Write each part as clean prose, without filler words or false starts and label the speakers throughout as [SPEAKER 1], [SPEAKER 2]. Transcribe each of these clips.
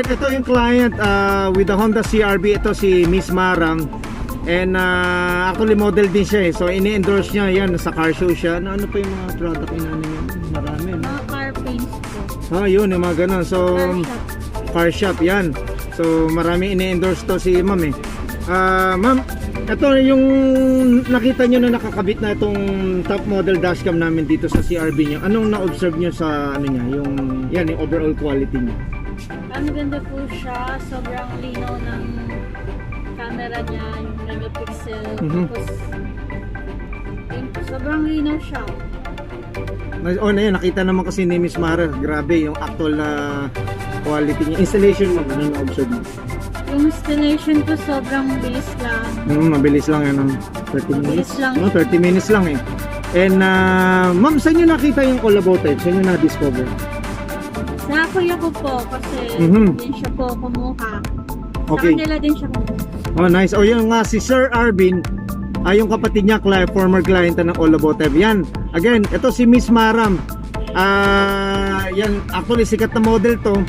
[SPEAKER 1] Alright, ito yung client with the Honda CRV. Ito si Miss Maram. And actually model din siya eh. So ini-endorse niya yan, sa car show siya. Ano pa yung mga product inano niya? Marami, no?
[SPEAKER 2] Mga car paints po.
[SPEAKER 1] Yun, yung mga ganun. So
[SPEAKER 2] Car shop.
[SPEAKER 1] yan. So marami ini-endorse to si ma'am eh. Ma'am, ito yung nakita nyo na nakakabit na itong top model dashcam namin dito sa CRV nyo. Anong na-observe nyo sa ano niya, yung overall quality niya?
[SPEAKER 2] Ang ganda po siya, sobrang linaw ng camera niya, yung megapixel. Tapos, sobrang linaw siya.
[SPEAKER 1] Na yun, nakita naman kasi ni Miss Mara, grabe yung actual na quality niya. Installation mo, ano na-observe mo?
[SPEAKER 2] Yung installation ko sobrang bilis lang.
[SPEAKER 1] Mabilis lang yan, 30 minutes.
[SPEAKER 2] Lang.
[SPEAKER 1] 30 minutes lang eh. And ma'am, saan nyo nakita yung all about type? Saan nyo na-discover?
[SPEAKER 2] Sa kuya ko po, kasi din siya po kumuha.
[SPEAKER 1] Okay.
[SPEAKER 2] Sa kanila din siya kumuha.
[SPEAKER 1] Oh, nice. Yung si Sir Arvin, yung kapatid niya, former client ng all about type. Yan. Again, ito si Miss Maram. Yan, actually sikat na model to.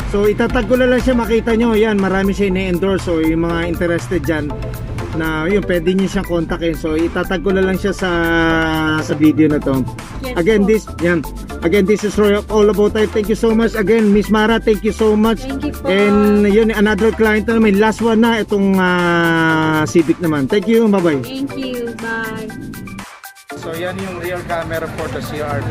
[SPEAKER 1] So itatag ko na lang siya, makita nyo, yan, marami siya ini-endorse. So yung mga interested dyan, na yun, pwede nyo siyang kontakin. So itatag ko na lang siya sa video na to.
[SPEAKER 2] Yes,
[SPEAKER 1] Again,
[SPEAKER 2] po.
[SPEAKER 1] this is Roy of All About Type. Thank you so much. Again, Miss Mara, thank you so much.
[SPEAKER 2] Thank you po.
[SPEAKER 1] And yun, another client na naman. Last one na, itong Civic naman. Thank you, bye-bye.
[SPEAKER 2] Thank you, bye.
[SPEAKER 1] So yan yung rear camera for the CRV.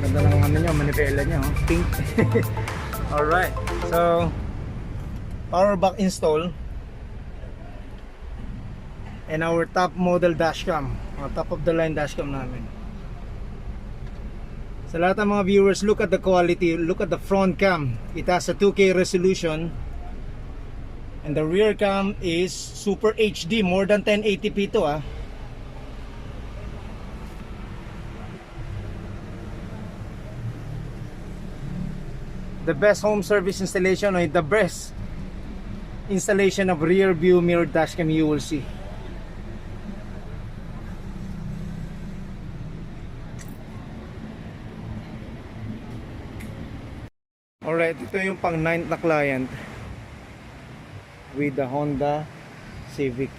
[SPEAKER 1] Ganda ng ano nyo, manipela nyo, pink. Alright, so power back install and our top model dashcam, top of the line dashcam namin. Sa lahat ng mga viewers, look at the quality, look at the front cam. It has a 2K resolution and the rear cam is super HD, more than 1080p to The best home service installation, or the best installation of rear view mirror dashcam you will see. Alright, ito yung pang 9th na client with the Honda Civic.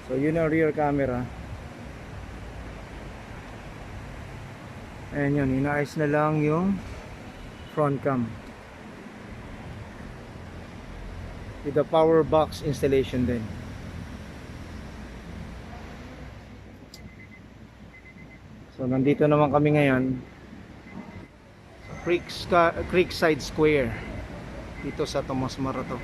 [SPEAKER 1] So yun ang rear camera. And yun, inaayos na lang yung front cam with the power box installation din. So nandito naman kami ngayon sa Creekside Square dito sa Tomas Morato.